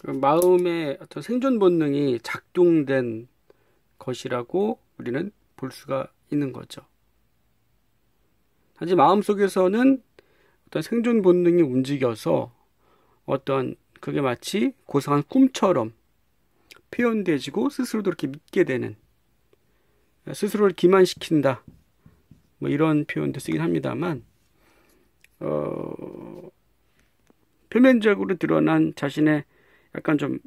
그 마음의 어떤 생존 본능이 작동된 것이라고 우리는 볼 수가 있는 거죠. 하지만 마음속에서는 어떤 생존 본능이 움직여서 어떤 그게 마치 고상한 꿈처럼 표현되지고 스스로도 그렇게 믿게 되는, 스스로를 기만시킨다, 뭐 이런 표현도 쓰긴 합니다만, 표면적으로 드러난 자신의 약간 좀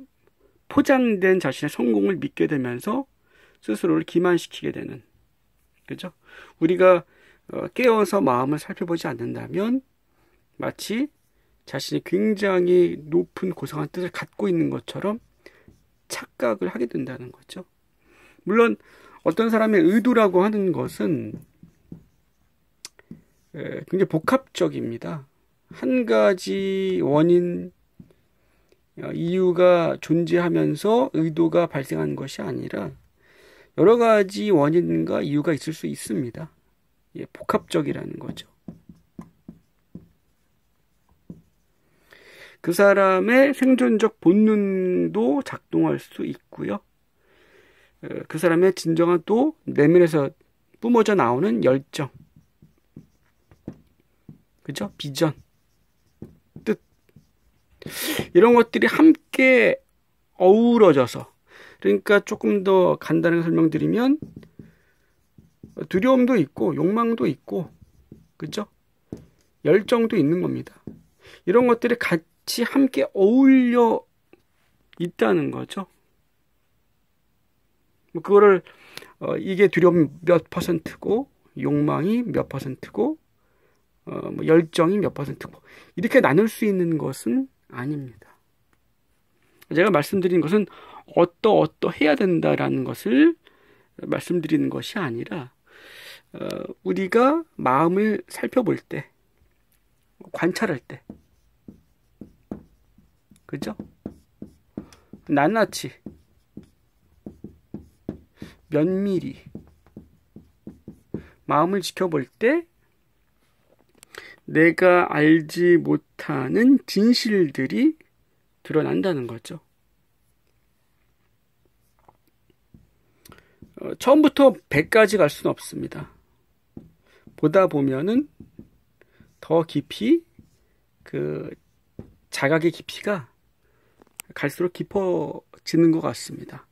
포장된 자신의 성공을 믿게 되면서 스스로를 기만시키게 되는, 그죠? 우리가 깨어서 마음을 살펴보지 않는다면 마치 자신이 굉장히 높은 고상한 뜻을 갖고 있는 것처럼 착각을 하게 된다는 거죠. 물론 어떤 사람의 의도라고 하는 것은 굉장히 복합적입니다. 한 가지 원인, 이유가 존재하면서 의도가 발생하는 것이 아니라 여러 가지 원인과 이유가 있을 수 있습니다. 예, 복합적이라는 거죠. 그 사람의 생존적 본능도 작동할 수 있고요. 그 사람의 진정한 또 내면에서 뿜어져 나오는 열정, 그죠? 비전, 뜻, 이런 것들이 함께 어우러져서, 그러니까 조금 더 간단하게 설명드리면 두려움도 있고 욕망도 있고, 그죠? 열정도 있는 겁니다. 이런 것들이 같이 함께 어울려 있다는 거죠. 그거를 이게 두려움이 몇 퍼센트고 욕망이 몇 퍼센트고 뭐 열정이 몇 퍼센트고 이렇게 나눌 수 있는 것은 아닙니다. 제가 말씀드린 것은 어떠해야 된다라는 것을 말씀드리는 것이 아니라 우리가 마음을 살펴볼 때, 관찰할 때, 그죠? 낱낱이, 면밀히 마음을 지켜볼 때 내가 알지 못하는 진실들이 드러난다는 거죠. 처음부터 100까지 갈 수는 없습니다. 보다 보면은 더 깊이 그 자각의 깊이가 갈수록 깊어지는 것 같습니다.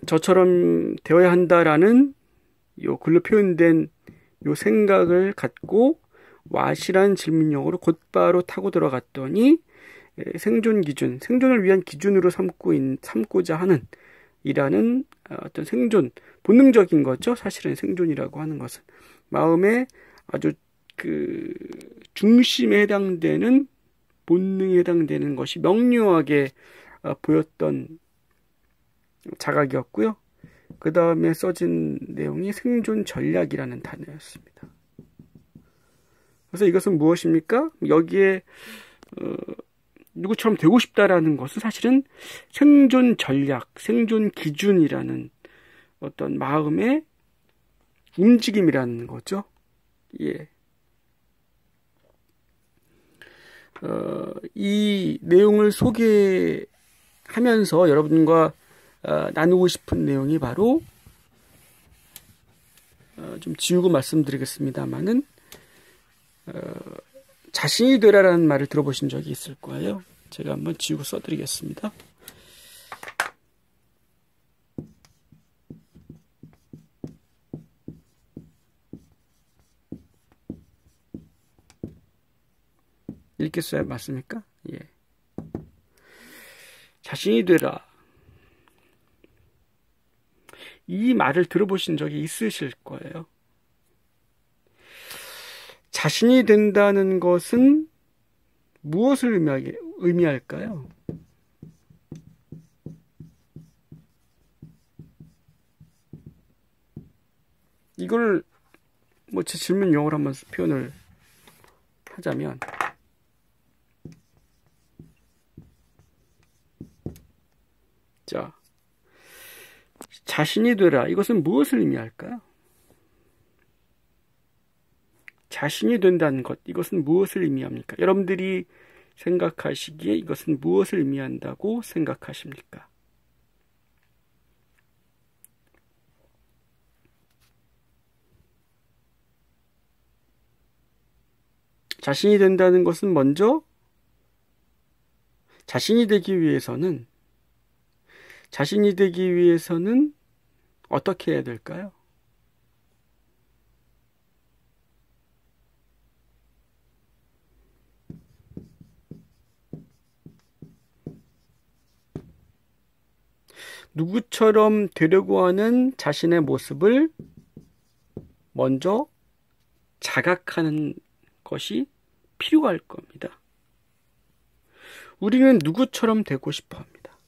저처럼 되어야 한다라는 요 글로 표현된 요 생각을 갖고 와실한 질문용어로 곧바로 타고 들어갔더니 생존 기준, 생존을 위한 기준으로 삼고자 하는 이라는 어떤 생존, 본능적인 거죠. 사실은 생존이라고 하는 것은 마음의 아주 그 중심에 해당되는 본능에 해당되는 것이 명료하게 보였던 자각이었고요. 그 다음에 써진 내용이 생존 전략이라는 단어였습니다. 그래서 이것은 무엇입니까? 여기에 누구처럼 되고 싶다라는 것은 사실은 생존 전략, 생존 기준이라는 어떤 마음의 움직임이라는 거죠. 예. 이 내용을 소개하면서 여러분과 나누고 싶은 내용이 바로 좀 지우고 말씀드리겠습니다만은 자신이 되라라는 말을 들어보신 적이 있을 거예요. 제가 한번 지우고 써드리겠습니다. 읽겠어요? 맞습니까? 예. 자신이 되라. 이 말을 들어보신 적이 있으실 거예요. 자신이 된다는 것은 무엇을 의미할까요? 이걸 뭐 제 질문 용어로 한번 표현을 하자면 자, 자신이 되라. 이것은 무엇을 의미할까요? 자신이 된다는 것, 이것은 무엇을 의미합니까? 여러분들이 생각하시기에 이것은 무엇을 의미한다고 생각하십니까? 자신이 된다는 것은 먼저 자신이 되기 위해서는 어떻게 해야 될까요? 누구처럼 되려고 하는 자신의 모습을 먼저 자각하는 것이 필요할 겁니다. 우리는 누구처럼 되고 싶어 합니다.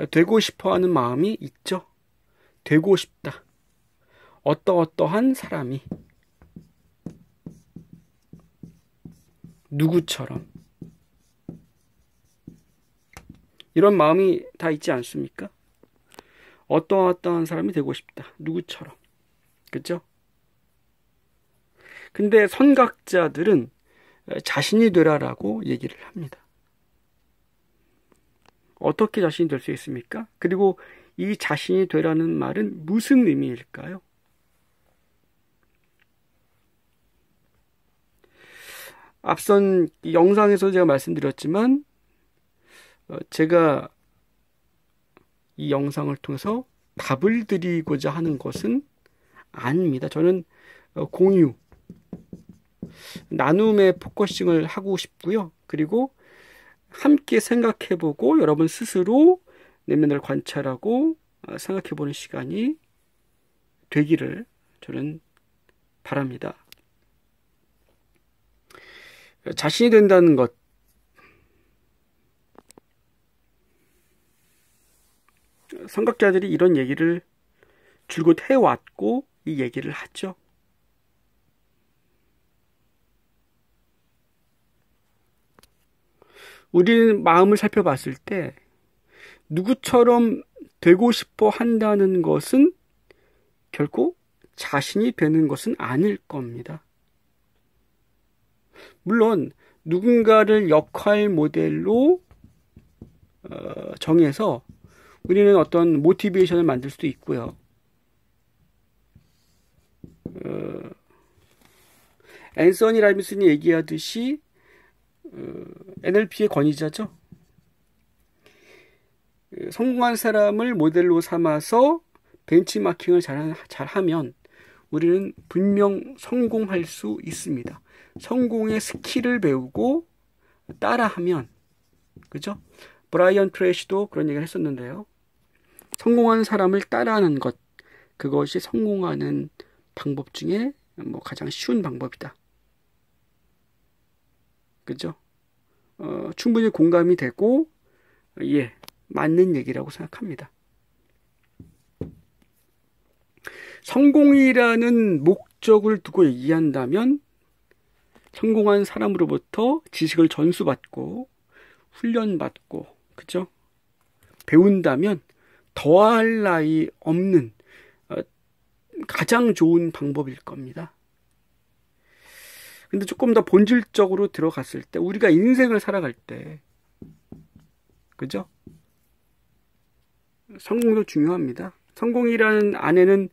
되고 싶어 하는 마음이 있죠. 되고 싶다. 어떠한 사람이 누구처럼 이런 마음이 다 있지 않습니까? 어떠한 사람이 되고 싶다. 누구처럼. 그죠? 근데 선각자들은 자신이 되라라고 얘기를 합니다. 어떻게 자신이 될 수 있습니까? 그리고 이 자신이 되라는 말은 무슨 의미일까요? 앞선 영상에서 제가 말씀드렸지만 제가 이 영상을 통해서 답을 드리고자 하는 것은 아닙니다. 저는 공유, 나눔에 포커싱을 하고 싶고요. 그리고 함께 생각해보고 여러분 스스로 내면을 관찰하고 생각해보는 시간이 되기를 저는 바랍니다. 자신이 된다는 것, 선각자들이 이런 얘기를 줄곧 해왔고 이 얘기를 하죠. 우리는 마음을 살펴봤을 때 누구처럼 되고 싶어 한다는 것은 결코 자신이 되는 것은 아닐 겁니다. 물론 누군가를 역할 모델로 정해서 우리는 어떤 모티베이션을 만들 수도 있고요. 앤서니 라빈슨이 얘기하듯이 NLP의 권위자죠. 성공한 사람을 모델로 삼아서 벤치마킹을 잘하면 우리는 분명 성공할 수 있습니다. 성공의 스킬을 배우고 따라하면, 그죠? 브라이언 트레이시도 그런 얘기를 했었는데요. 성공한 사람을 따라하는 것, 그것이 성공하는 방법 중에 가장 쉬운 방법이다. 그죠? 충분히 공감이 되고, 맞는 얘기라고 생각합니다. 성공이라는 목적을 두고 얘기한다면, 성공한 사람으로부터 지식을 전수받고, 훈련받고, 그죠? 배운다면, 더할 나위 없는 가장 좋은 방법일 겁니다. 근데 조금 더 본질적으로 들어갔을 때, 우리가 인생을 살아갈 때, 그죠? 성공도 중요합니다. 성공이라는 안에는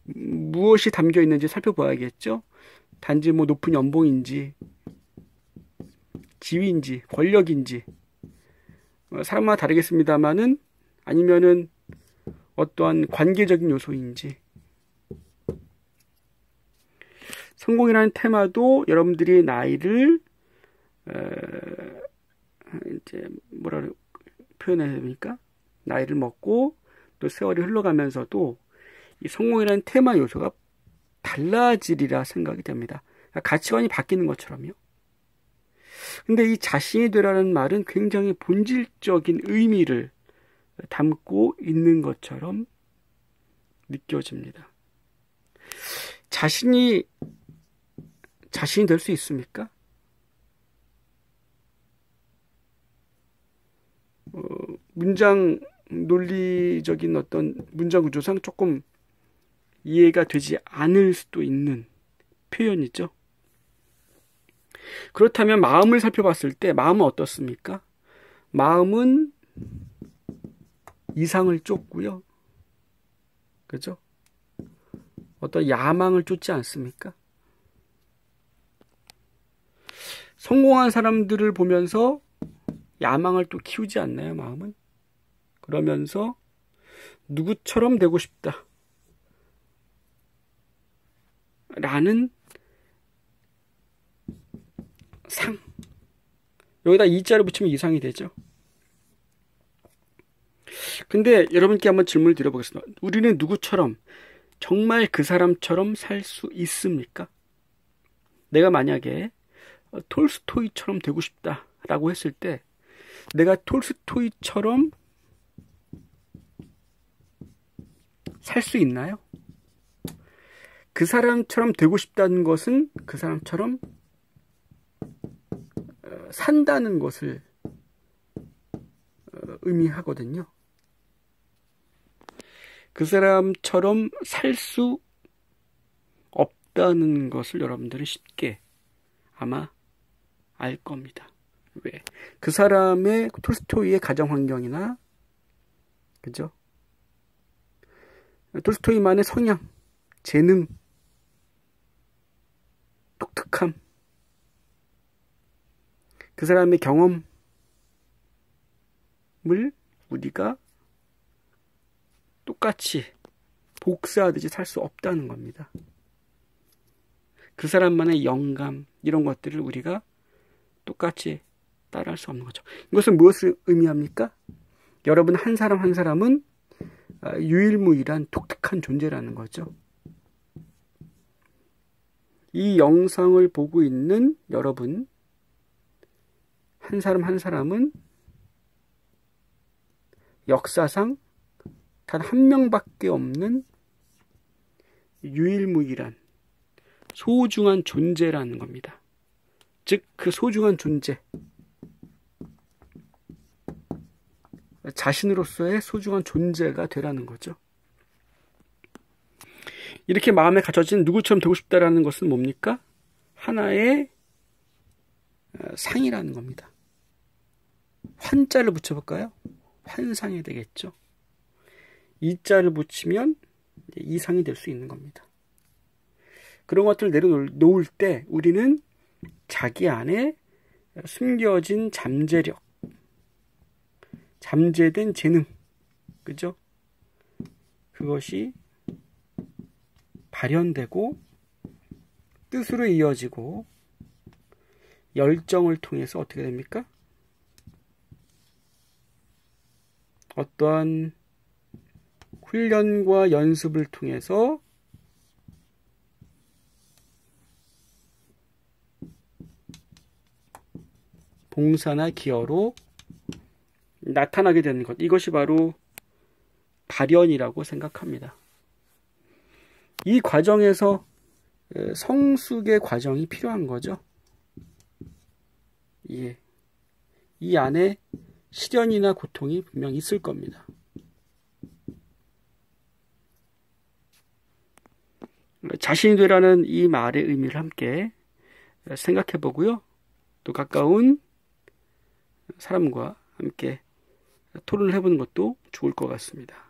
무엇이 담겨 있는지 살펴봐야겠죠? 단지 높은 연봉인지, 지위인지, 권력인지, 사람마다 다르겠습니다만은, 아니면은 어떠한 관계적인 요소인지. 성공이라는 테마도 여러분들이 나이를 이제 뭐라 표현해야 됩니까? 나이를 먹고 또 세월이 흘러가면서도 이 성공이라는 테마 요소가 달라지리라 생각이 됩니다. 가치관이 바뀌는 것처럼요. 근데 이 자신이 되라는 말은 굉장히 본질적인 의미를 담고 있는 것처럼 느껴집니다. 자신이 될 수 있습니까? 문장 논리적인 어떤 문장 구조상 조금 이해가 되지 않을 수도 있는 표현이죠. 그렇다면 마음을 살펴봤을 때 마음은 어떻습니까? 마음은 이상을 쫓고요. 그죠? 어떤 야망을 쫓지 않습니까? 성공한 사람들을 보면서 야망을 또 키우지 않나요, 마음은? 그러면서 누구처럼 되고 싶다 라는 상, 여기다 이자를 붙이면 이상이 되죠. 근데 여러분께 한번 질문을 드려보겠습니다. 우리는 누구처럼, 정말 그 사람처럼 살 수 있습니까? 내가 만약에 톨스토이처럼 되고 싶다 라고 했을 때 내가 톨스토이처럼 살 수 있나요? 그 사람처럼 되고 싶다는 것은 그 사람처럼 산다는 것을 의미하거든요. 그 사람처럼 살 수 없다는 것을 여러분들은 쉽게 아마 알 겁니다. 왜? 그 사람의 톨스토이의 가정 환경이나, 그죠? 톨스토이만의 성향, 재능, 독특함, 그 사람의 경험을 우리가 똑같이 복사하듯이 살 수 없다는 겁니다. 그 사람만의 영감, 이런 것들을 우리가 똑같이 따라할 수 없는 거죠. 이것은 무엇을 의미합니까? 여러분 한 사람 한 사람은 유일무이한 독특한 존재라는 거죠. 이 영상을 보고 있는 여러분 한 사람 한 사람은 역사상 단 한 명밖에 없는 유일무이한 소중한 존재라는 겁니다. 즉 그 소중한 존재, 자신으로서의 소중한 존재가 되라는 거죠. 이렇게 마음에 갖춰진 누구처럼 되고 싶다라는 것은 뭡니까? 하나의 상이라는 겁니다. 환자를 붙여볼까요? 환상이 되겠죠. 이자를 붙이면 이상이 될 수 있는 겁니다. 그런 것들을 내려놓을 때 우리는 자기 안에 숨겨진 잠재력, 잠재된 재능, 그죠? 그것이 발현되고 뜻으로 이어지고 열정을 통해서 어떻게 됩니까? 어떠한 훈련과 연습을 통해서 봉사나 기여로 나타나게 되는 것, 이것이 바로 발현이라고 생각합니다. 이 과정에서 성숙의 과정이 필요한 거죠. 예. 이 안에 시련이나 고통이 분명 있을 겁니다. 자신이 되라는 이 말의 의미를 함께 생각해 보고요. 또 가까운 사람과 함께 토론을 해보는 것도 좋을 것 같습니다.